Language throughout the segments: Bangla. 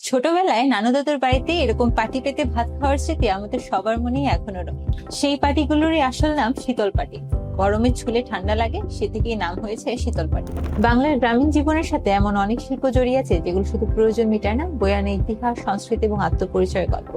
ছোটবেলায় নানু দাদুর বাড়িতে এরকম পাটি পেতে ভাত খাওয়ার স্মৃতি আমাদের সবার মনেই এখনো রয়ে। সেই পাটিগুলোরই আসল নাম শীতল পাটি। গরমে ছুলে ঠান্ডা লাগে, সে থেকেই নাম হয়েছে শীতল পাটি। বাংলার গ্রামীণ জীবনের সাথে এমন অনেক শিল্প জড়িয়ে আছে যেগুলো শুধু প্রয়োজন মেটায় না, বয়ে আনে ইতিহাস, সংস্কৃতি এবং আত্মপরিচয়ের গল্প।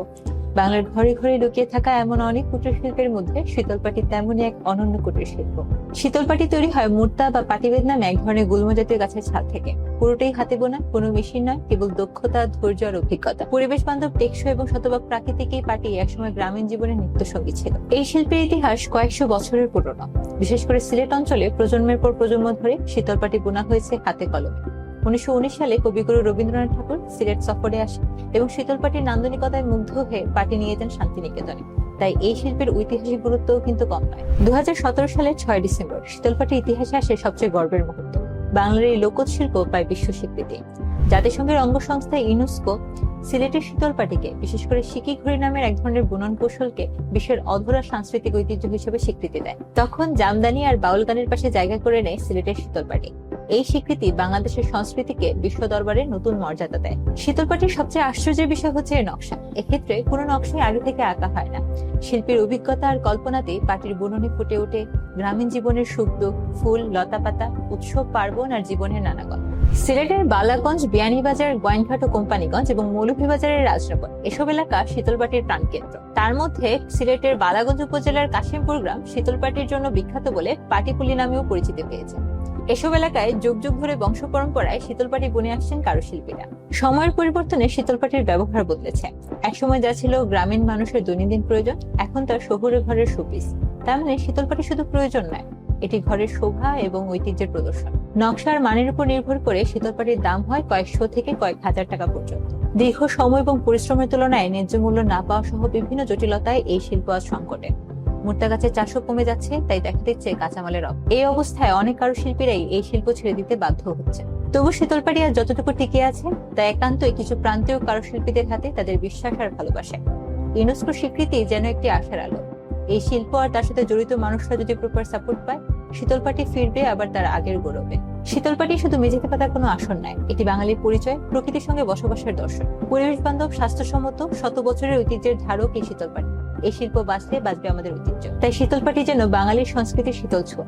বাংলার ঘরে ঘরে লুকিয়ে থাকা এমন অনেক কুটির শিল্পের মধ্যে শীতল পাটি তেমনই এক অনন্য কুটির শিল্প। শীতল পাটি তৈরি হয় মুর্তা বা পাটিবেদ নামে এক ধরনের গুল্ম জাতীয় গাছের ছাল থেকে। পুরোটাই হাতে বোনা, কোনো মেশিন নয়, কেবল দক্ষতা, ধৈর্য আর অভিজ্ঞতা। পরিবেশ বান্ধব, টেকসই এবং শতভাগ প্রাকৃতিক এই পাটি একসময় গ্রামীণ জীবনের নিত্য সঙ্গী ছিল। এই শিল্পের ইতিহাস কয়েকশো বছরের পুরনো। বিশেষ করে সিলেট অঞ্চলে প্রজন্মের পর প্রজন্ম ধরে শীতল পাটি বোনা হয়েছে হাতে কলমে। 1919 সালে কবিগুরু রবীন্দ্রনাথ ঠাকুর সিলেট সফরে আসেন এবং শীতল পাটির নান্দনিকতায় মুগ্ধ হয়ে পাটি নিয়ে যান শান্তিনিকেতনে। তাই এই শিল্পের ঐতিহাসিক গুরুত্বও কিন্তু কম নয়। 2017 সালের 6 ডিসেম্বর শীতল পাটির ইতিহাসে আসে সবচেয়ে গর্বের মুহূর্ত। বাংলার এই লোকজ শিল্প পায় বিশ্ব স্বীকৃতি। জাতিসংঘের অঙ্গ সংস্থা ইউনেস্কো সিলেটের শীতল পাটিকে, বিশেষ করে সিকি ঘড়ি নামের এক ধরনের বুনন কৌশলকে বিশ্বের অধরা সাংস্কৃতিক ঐতিহ্য হিসেবে স্বীকৃতি দেয়। তখন জামদানি আর বাউল গানের পাশে জায়গা করে নেয় সিলেটের শীতল পাটি। এই স্বীকৃতি বাংলাদেশের সংস্কৃতিকে বিশ্ব দরবারে নতুন মর্যাদা দেয়। শীতল পাটির সবচেয়ে আশ্চর্যের বিষয় হচ্ছে এর নকশা। এক্ষেত্রে কোনো নকশাই আগে থেকে আঁকা হয় না। শিল্পীর অভিজ্ঞতা আর কল্পনাতেই পাটির বুননে ফুটে ওঠে গ্রামীণ জীবনের সুখ দুঃখ, ফুল, লতাপাতা, উৎসব, পার্বণ আর জীবনের নানা গল্প। সিলেটের বালাগঞ্জ, বিয়ানীবাজার, গোয়াইনঘাট ও কোম্পানিগঞ্জ এবং মৌলভীবাজারের রাজনগর এসব এলাকা শীতলপাটির প্রাণকেন্দ্র। তার মধ্যে সিলেটের বালাগঞ্জ উপজেলার কাশিমপুর গ্রাম শীতলপাটির জন্য বিখ্যাত বলে পাটিপুলি নামেও পরিচিতি পেয়েছে। এসব এলাকায় যুগ যুগ ধরে বংশ পরম্পরায় শীতলপাটি বুনে আসছেন কারুশিল্পীরা। সময়ের পরিবর্তনে শীতলপাটির ব্যবহার বদলেছে। একসময় যা ছিল গ্রামীণ মানুষের দৈনন্দিন প্রয়োজন, এখন তার শহুরে ঘরের শোপিস। তার মানে শীতলপাটি শুধু প্রয়োজন নয়, এটি ঘরের শোভা এবং ঐতিহ্যের প্রদর্শন। নকশার মানের উপর নির্ভর করে শীতলপাটির দাম হয় কয়েকশো থেকে কয়েক হাজার টাকা পর্যন্ত। দীর্ঘ সময় এবং পরিশ্রমের তুলনায় ন্যায্য মূল্য না পাওয়া সহ বিভিন্ন জটিলতায় এই শিল্প আজ সংকটে। মুর্তা গাছের চাষও কমে যাচ্ছে, তাই দেখা দিচ্ছে কাঁচামালের অভাব। এই অবস্থায় অনেক কারুশিল্পীরাই এই শিল্প ছেড়ে দিতে বাধ্য হচ্ছে। তবু শীতলপাটি আর যতটুকু টিকে আছে তা একান্তই কিছু প্রান্তীয় কারুশিল্পীদের হাতে, তাদের বিশ্বাস আর ভালোবাসায়। ইউনেস্কোর স্বীকৃতি যেন একটি আশার আলো। এই শিল্প আর তার সাথে জড়িত মানুষরা যদি প্রপার সাপোর্ট পায়, শীতলপাটি ফিরবে আবার তার আগের গৌরবে। শীতলপাটি শুধু মেঝেতে পাতার কোনো আসন নয়, এটি বাঙালির পরিচয়, প্রকৃতির সঙ্গে বসবাসের দর্শন। পরিবেশ বান্ধব, স্বাস্থ্যসম্মত, শত বছরের ঐতিহ্যের ধারক এই শীতলপাটি। এই শিল্প বাঁচলে বাঁচবে আমাদের ঐতিহ্য। তাই শীতলপাটি যেন বাঙালির সংস্কৃতির শীতল ছোঁয়া।